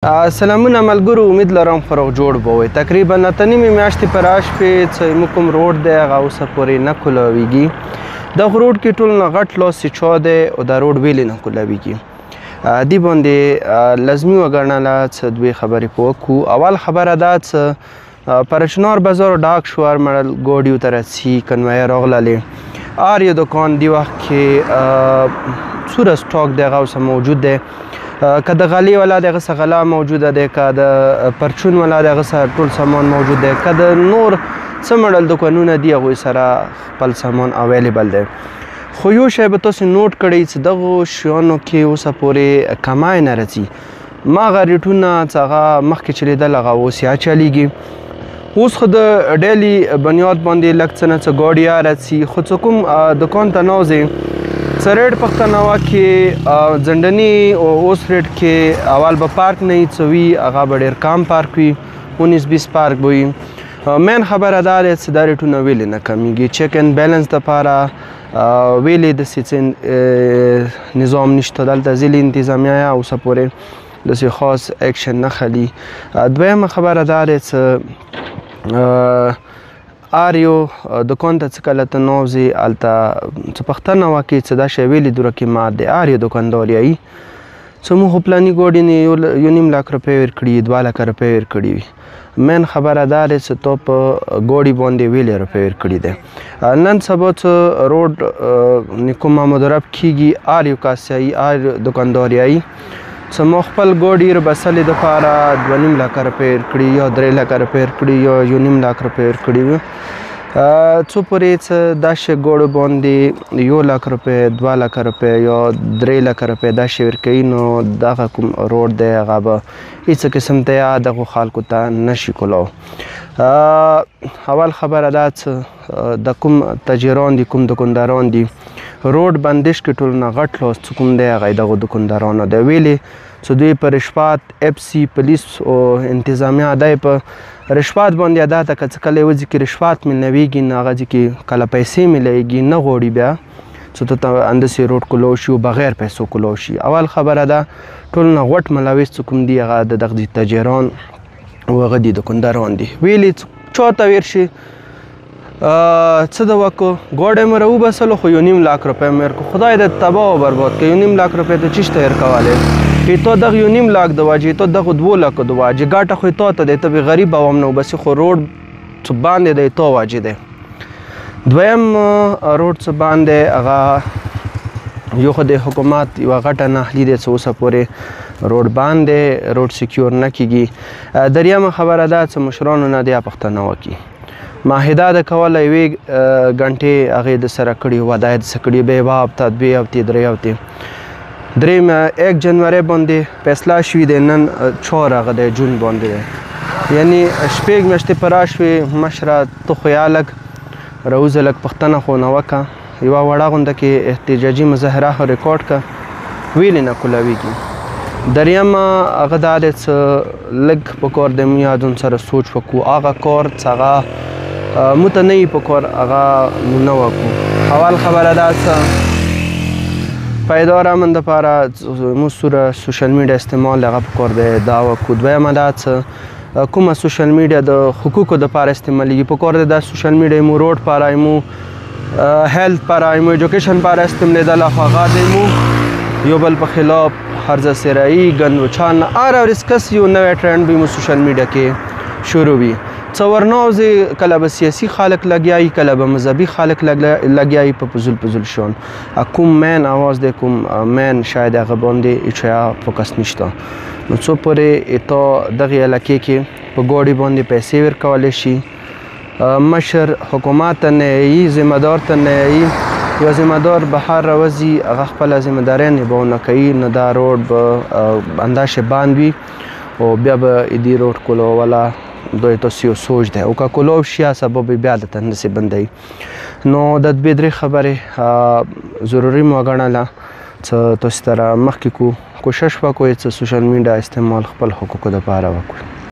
سلامونه ملګرو، امید لرم ښه روغ جوړ به وئ. تقریبا اته نیمې میاشتې په راشوې چې زموږ کوم روډ دی هغه اوسه پورې نه کولاویږي. دغه روډ کې ټول نه غټ لاس چا دی او دا روډ ویلې نه کولاویږي. دې باندې لازمي وګڼله چې دوې خبرې په وکړو. اول خبره دا چې پرچنار بازار ډاک شو، هر مړل ګاډي ورته رسي، کنوایه راغللې. هر یو دکان دې وخت کې څومره سټاک دی هغه اوسه موجود دی. که د غلې والا د هغه څه غلا موجوده دی، که د پرچون والا د هغه څه ټول سامان موجود دی، که د نور څه مډل دکانونه دي هغوی سره خپل سامان اویلیبل دی. خو یو شی به تاسو نوټ کړئ چې دغو شیانو کې اوسه پورې کمای نه راځي. هماغه ریټونه چې هغه مخکې چلیدل هغه اوس یا چلیږي. اوس خو د ډیلي بنیاد باندې لږ څه نه څه ګاډي یا راځي، خو چې کوم دکان ته نوځئ څه ریټ پښتنوا کې زندني او اوس ریټ کې اول به پارک نه وي، څه وي هغه به ډېر کم پارک وي، 19-20 پارک به وي. مین خبره دا دی چې دا ریټونه ویلې نه کمیږي. چیک اینډ بیلنس دپاره ویلې داسې څه نظام نشته دلته. ضلعي انتظامیه اوسه پورې داسې خاص اکشن نه خلي. دویمه خبره دا دی چې هر یو دکان ته چې کله ته نوځې هلته څه پوښتنه وکړې چې دا شی ولې دوره قیمت دی. هر یو دوکاندار یایي چې موږ خو پلاني ګاډي نه 1.5 لک روپۍ ورکړي، 2 لکه روپۍ ورکړي وي. مین خبره دا دی چې تا په ګاډي باندې ویلې روپۍ ورکړي دی. نن سبا چې روډ کومه مدرب کیږي، هر یو کس یایي، هر دکاندار یایي چې ما خپل ګاډي بسلې دپاره 2.5 لکه روپۍ ورکړي یا 3 لکه روپۍ ورکړي یا 1.5 لک روپۍ ورکړي وي. څو پورې چې دا شی ګاډو باندې 1 لک روپۍ، 2 لکه روپۍ یا 3 لکه روپۍ دا شی ورکوي، نو دغه کوم روډ دی هغه به هېڅ قسم تیا دغو خلکو ته نشي کولاو. اول خبره دا چې د کوم تاجران دي، کوم دکانداران دي، روډ بندش کې ټول نه غټ لاس چې کوم دی هغه دغو دکاندارانو دی. ویلې چې دوی په رشوت FC پولیس او انتظامیه دی په رشوت باندې ادا ته که څه کله یوه ځای کې رشوت میلاویږي، نه هغه ځای کې کله پیسې میلاویږي، نه غواړي بیا چې ته همداسې روډ کولاو شي او بغیر پیسو کولاو شي. اول خبره ده ټول نه غوټ ملوث چې کوم دي هغه د دغه تاجران او هغه دي دکانداران دي. ویلې چا ته ویر شي څه د وکړو، ګاډی مې راوبسلو خو 1.5 لک روپۍ مې ورکړو. خدای دې تباه و برباد کړي. 1.5 لک روپۍ ته چېشته ورکولی ای تا دغه 1.5 لک د واجې، تا دغه 2 لکو د واجې ګټه خو تا ته دی، ته بې غریب عوام نه وبسې، خو روډ څه باندې دی تا واجې دی. دویم روډ څه باندې هغه یو خو د حکومت یوه غټه ناهلي دی چې اوسه پورې روډ باندې روډ سیکیور نه کیږي. دریمه خبره دا چې مشرانو نه دې پوښتنه وکړي. معاهده ده کوله یوې ګنټې هغې د سره کړي، وعده یې دسه کړي، به یوه هفته، 2 هفتې، 3 هفتې. دریم 1 جنوري باندې فیصله شوي دی، نن 4 هغه دی جون باندې دی، یعنی شپږ میاشتې په راشوې. مشره ته خو یا لږ راوځه، لږ پوښتنه خو نه وکړه. یوه وړه غونډه کې احتجاجي مظاهره خو ریکارډ کړه، ویلې نه کولاویږي. دریم هغه دا دی چې لږ په کار د موږ یادون سره سوچ وکړو، هغه کار چې هغه موږ ته نه وي په کار هغه موږ نه وکړو. اول خبره دا چې پایدار امن دپاره موږ سوشل میډیا استعمال هغه په کار دی دا وکړو. دویمه دا چې کومه سوشل میډیا د حقوقو دپاره استعمالیږي، په کار دی دا سوشل میډیا مو روډ پاره مو هیلث پاره مو ایجوکیشن پاره استعمالیدله، خو هغه دی مو یو بل په خلاف هرزه سرایي ګنوچان هر ورځ کس یو نوی ټرند به مو سوشل میډیا کې شروع وي. څه ورنوځي، کله به سیاسي خلک لګیایي، کله به مذهبي خلک لګیایي په فضول شیان. کوم مین اواز دی، کوم مین شاید هغه باندې هیڅ فوکس نشته. نو څو پورې تا دغې علاقې کې په ګاډي باندې پیسې ورکولی شي، مشر حکومت ته نه یایي، ذمهدار ته نه یایي. یو ذمهدار بهر راوځي، هغه خپله ذمهداري نباونه کوي، نو دا روډ به همداسې بند وي او بیا به دې روډ کولوله دوی تاسو یو سوچ دی، او که کولاو شي سبب بیا درته همداسې بندوي. نو د 2-3 خبرې ضروري مو وګڼله چې تاسو سره مخکې کوشش وکړئ چې سوشل میډیا استعمال خپل حقوقو دپاره وکړو.